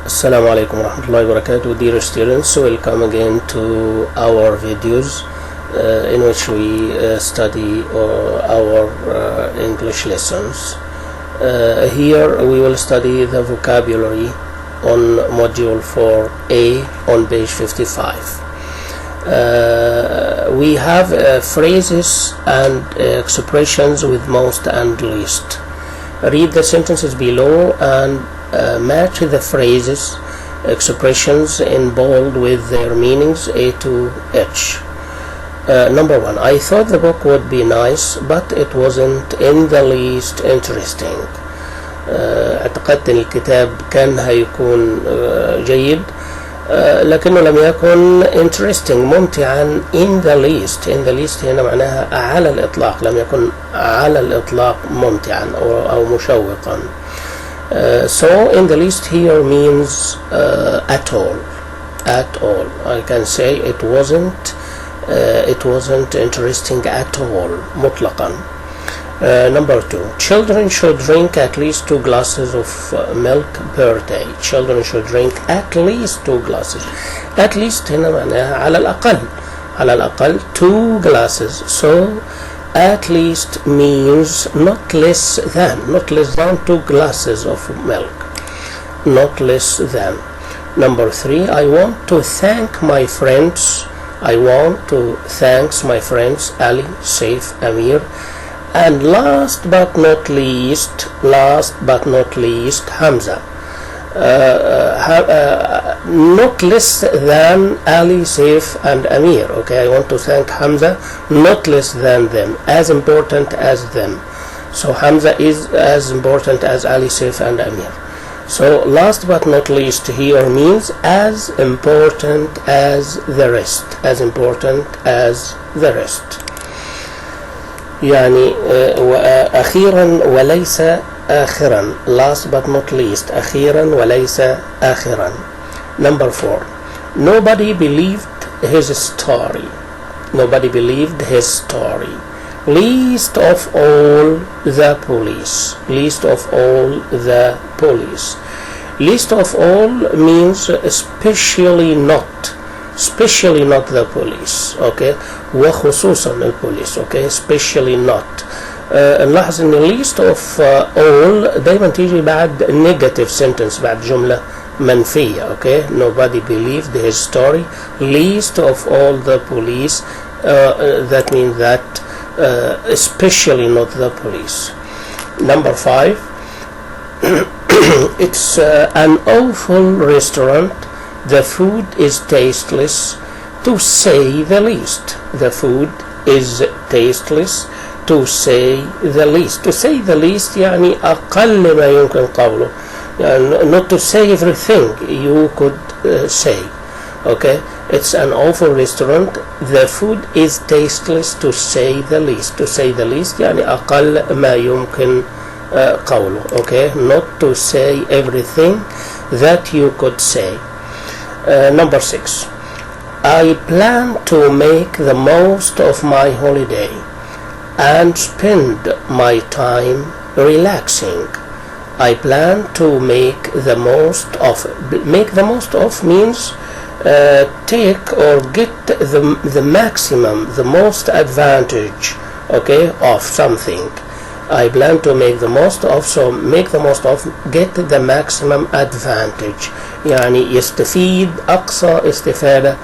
Assalamu alaikum warahmatullahi wabarakatuh. Dear students, welcome again to our videos in which we study our English lessons. Here we will study the vocabulary on module 4A on page 55. We have phrases and expressions with most and least. Read the sentences below and match the phrases, expressions in bold with their meanings A to H. Number 1. I thought the book would be nice, but it wasn't in the least interesting. اعتقدت ان الكتاب كان هيكون جيد لكنه لم يكن interesting ممتعا in the least. in the least هنا معناها على الإطلاق، لم يكن على الإطلاق ممتعا أو مشوقا. So in the least here means at all. I can say it wasn't interesting at all مطلقا. Number 2. Children should drink at least 2 glasses of milk per day. Children should drink at least 2 glasses. At least هنا معناها على الأقل 2 glasses. So at least means not less than 2 glasses of milk, not less than. Number 3. I want to thank my friends Ali, Saif, Amir, and last but not least Hamza. Not less than Ali, Saif and Amir. Okay, I want to thank Hamza, not less than them, as important as them. So Hamza is as important as Ali, Saif and Amir. So last but not least here means as important as the rest, يعني أخيرا وليس آخرا. Last but not least أخيرا وليس آخرا. Number 4. Nobody believed his story. Least of all the police. Least of all means especially not the police. Okay, وخصوصا البوليس. Okay, especially not. نلاحظ ان least of all دايما تيجي بعد negative sentence، بعد جملة منفية. Okay, nobody believed his story. Least of all the police. That means that especially not the police. Number 5. It's an awful restaurant. The food is tasteless, to say the least. The food is tasteless, to say the least. To say the least يعني أقل ما يمكن قوله. يعني not to say everything you could say. Okay, it's an awful restaurant. The food is tasteless, to say the least. To say the least يعني أقل ما يمكن قوله. Okay, not to say everything that you could say. Number 6. I plan to make the most of my holiday and spend my time relaxing. I plan to make the most of. Make the most of means take or get the maximum, the most advantage, okay, of something. I plan to make the most of. So make the most of, get the maximum advantage يعني يستفيد أقصى استفادة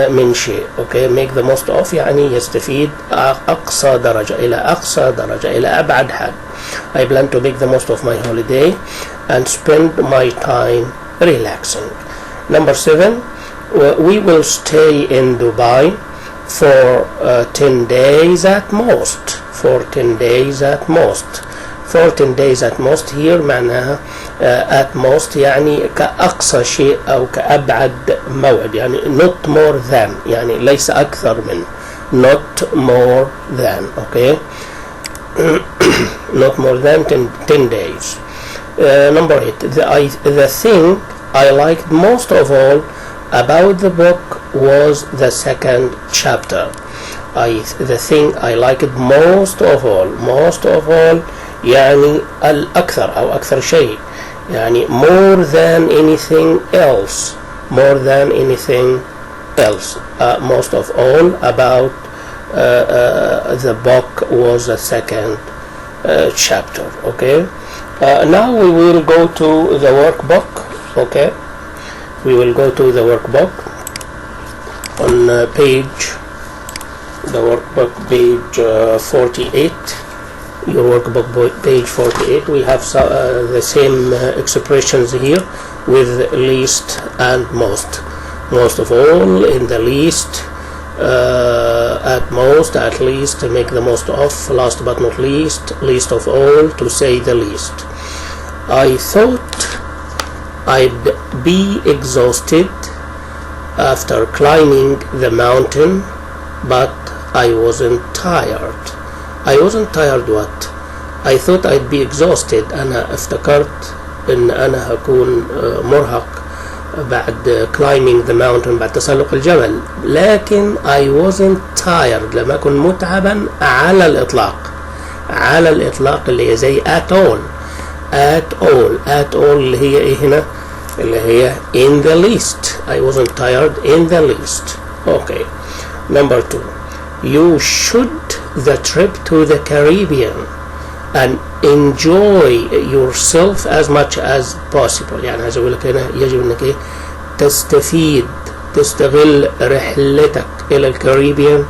من شيء. okay, make the most of يعني يستفيد أقصى درجة إلى أبعد حد. I plan to make the most of my holiday and spend my time relaxing. Number 7. We will stay in Dubai for 10 days at most. 14 days at most. 14 days at most here معناها at most يعني كأقصى شيء أو كأبعد موعد، يعني not more than يعني ليس أكثر من. not more than. okay. not more than 10 days. Number 8. The thing I liked most of all about the book was the second chapter. The thing I liked most of all يعني الأكثر أو أكثر شيء يعني more than anything else, more than anything else. Most of all about the book was the second chapter. Okay, now we will go to the workbook. Okay, we will go to the workbook on page 48. Your workbook page 48. We have the same expressions here with least and most. Most of all, in the least, at most, at least, to make the most of, last but not least, least of all, to say the least. I thought I'd be exhausted after climbing the mountain, but I wasn't tired. I wasn't tired what? I thought I'd be exhausted. أنا افتكرت إن أنا هكون مرهق بعد climbing the mountain، بعد تسلق الجبل، لكن I wasn't tired، لم أكن متعبا على الإطلاق. على الإطلاق اللي هي زي at all. at all اللي هي إيه هنا؟ اللي هي in the least. I wasn't tired in the least. Okay. Number 2. You should the trip to the Caribbean and enjoy yourself as much as possible. يعني عايز اقول لك هنا يجب انك ايه تستفيد، تستغل رحلتك الى الكاريبيان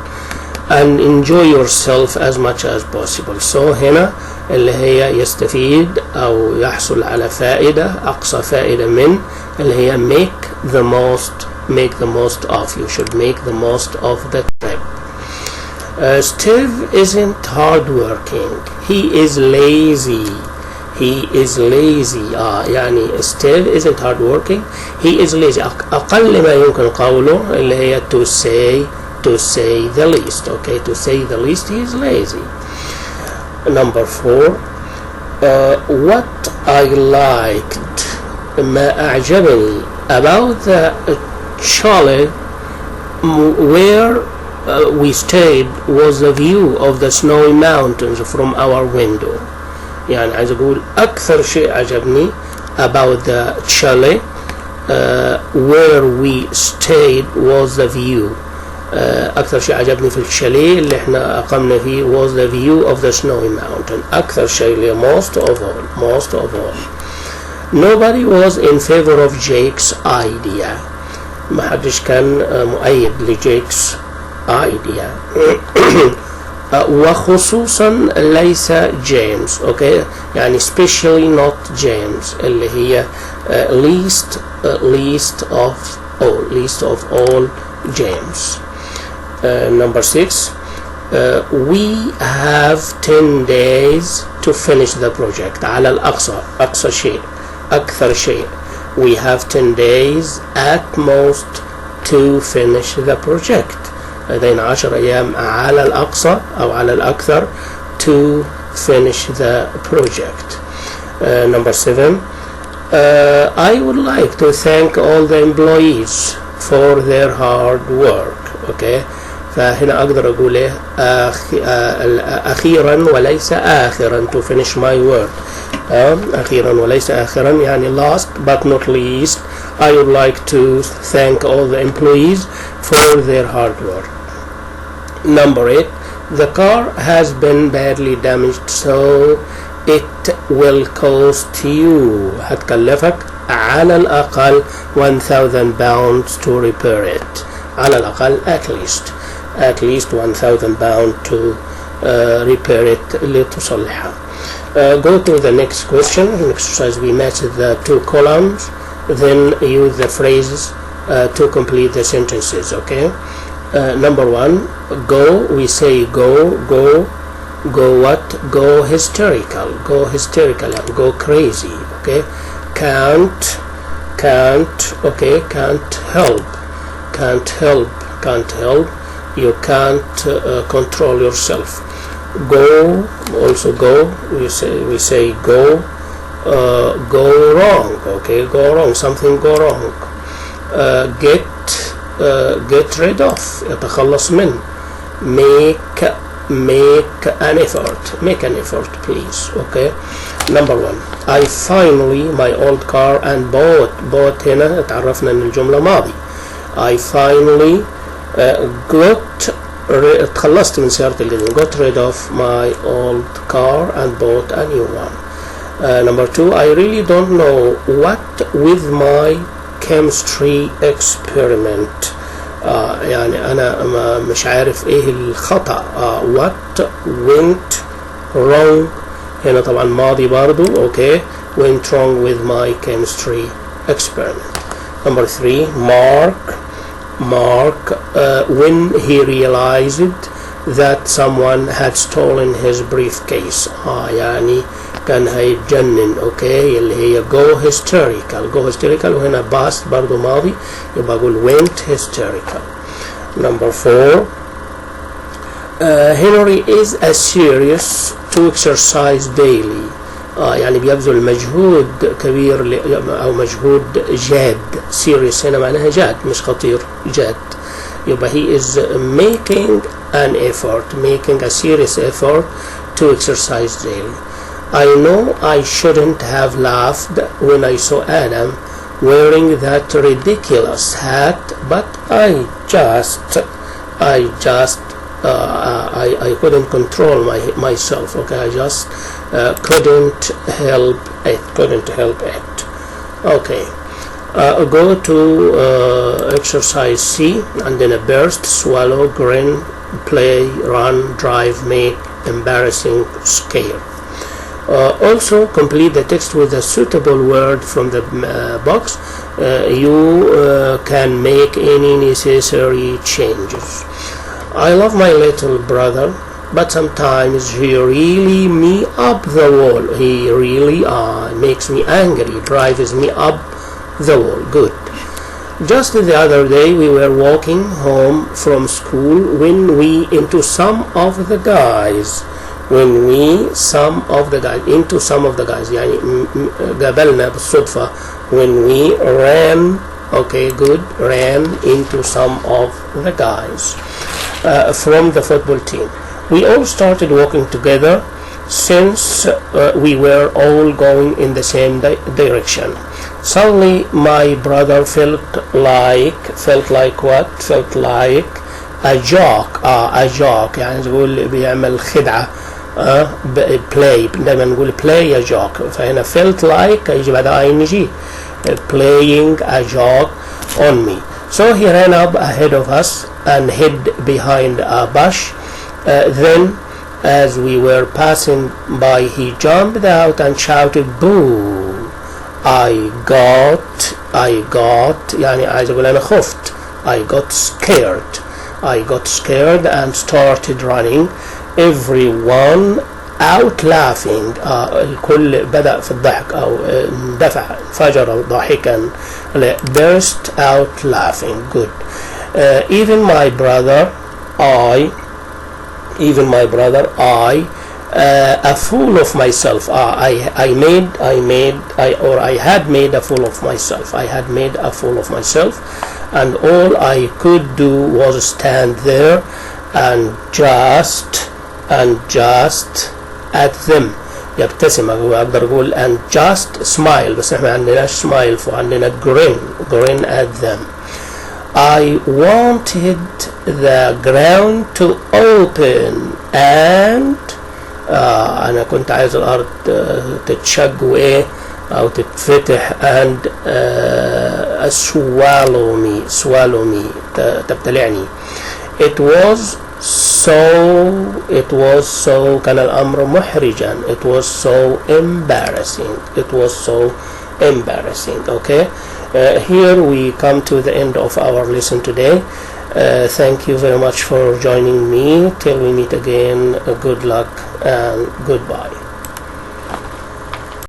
and enjoy yourself as much as possible. So هنا اللي هي يستفيد او يحصل على فائدة، اقصى فائدة من، اللي هي make the most of. You should make the most of the trip. Steve isn't hardworking. He is lazy. يعني Steve isn't hardworking. He is lazy. أقل ما يمكن قوله اللي هي to say the least. Okay, to say the least, he is lazy. Number 4. What I liked, ما أعجبني about the chalet where we stayed was the view of the snowy mountains from our window. يعني عايز أقول أكثر شيء عجبني about the chalet where we stayed was the view. أكثر شيء عجبني في الشاليه اللي احنا أقمنا فيه was the view of the snowy mountain. أكثر شيء اللي most of all. Nobody was in favor of Jake's idea. ما حدش كان مؤيد لجيكس idea. وخصوصا ليس جيمس. اوكي، يعني especially not James اللي هي least of all James. Number 6. We have 10 days to finish the project. على الأقصى، أقصى شيء، أكثر شيء. We have 10 days at most to finish the project. لدينا 10 أيام على الأقصى أو على الأكثر to finish the project. Number 7. I would like to thank all the employees for their hard work. Okay. فهنا أقدر أقول إيه أخيرا وليس آخرا to finish my work. أخيرا وليس آخرا يعني last but not least. I would like to thank all the employees for their hard work. Number 8. The car has been badly damaged, so it will cost you. هتكلفك على الأقل 1,000 pounds to repair it. على الأقل at least 1,000 pounds to repair it لتصلحها. Go to the next question. In exercise we match the 2 columns, then use the phrases to complete the sentences. Okay. Number 1. Go. We say go what? Go hysterical. Go crazy. Okay. Can't. Okay. Can't help. You can't control yourself. Go. Also go. We say go. Go wrong. Okay. Go wrong. Something go wrong. Get rid of. يتخلص من. make an effort please. Okay, number one, I finally my old car and bought هنا اتعرفنا ان الجملة ماضي. I finally اتخلصت من سيارتي القديمة. got rid of my old car and bought a new one. Number two, I really don't know what with my chemistry experiment. يعني أنا مش عارف إيه الخطأ. What went wrong هنا طبعا ماضي برضو. Okay, went wrong with my chemistry experiment. Number three, Mark when he realized that someone had stolen his briefcase. يعني كان هيتجنن. اوكي اللي هي go hysterical وهنا past برضو ماضي يبقى اقول went hysterical. Number four, Henry is serious to exercise daily. يعني بيبذل مجهود كبير او مجهود جاد. serious هنا معناها جاد مش خطير، جاد. يبقى he is making a serious effort to exercise daily. I know I shouldn't have laughed when I saw Adam wearing that ridiculous hat, but I couldn't control myself. Okay, I just couldn't help it. Okay, go to exercise C, and then a burst, swallow, grin, play, run, drive, make, embarrassing, scare. Also complete the text with a suitable word from the box. You can make any necessary changes. I love my little brother, but sometimes he really me up the wall. He really makes me angry, drives me up the wall. Good. Just the other day we were walking home from school when we into some of the guys يعني قابلنا بالصدفة when we ran. Okay, good, ran into some of the guys from the football team. We all started walking together since we were all going in the same direction. Suddenly my brother felt like what? Felt like a jock. A jock يعني تقول بيعمل خدعة. play دايما نقول play a joke. فهنا felt like يجي بعدها ing playing a joke on me. So he ran up ahead of us and hid behind a bush. Then as we were passing by he jumped out and shouted boo. I got يعني عايز اقول انا خفت. I got scared and started running. Everyone out laughing. الكل بدأ في الضحك أو اندفع انفجر ضاحكا. burst out laughing. Good. Even my brother a fool of myself. I had made a fool of myself, and all I could do was stand there and just at them. يبتسم أقدر أقول and just smile بس إحنا عندناش smile فعندنا grin at them. I wanted the ground to open and أنا كنت عايز الأرض تتشق وإيه أو تتفتح and swallow me تبتلعني. It was so كان الأمر محرجا. It was so embarrassing. Okay, here we come to the end of our lesson today. Thank you very much for joining me. Till we meet again, good luck and goodbye.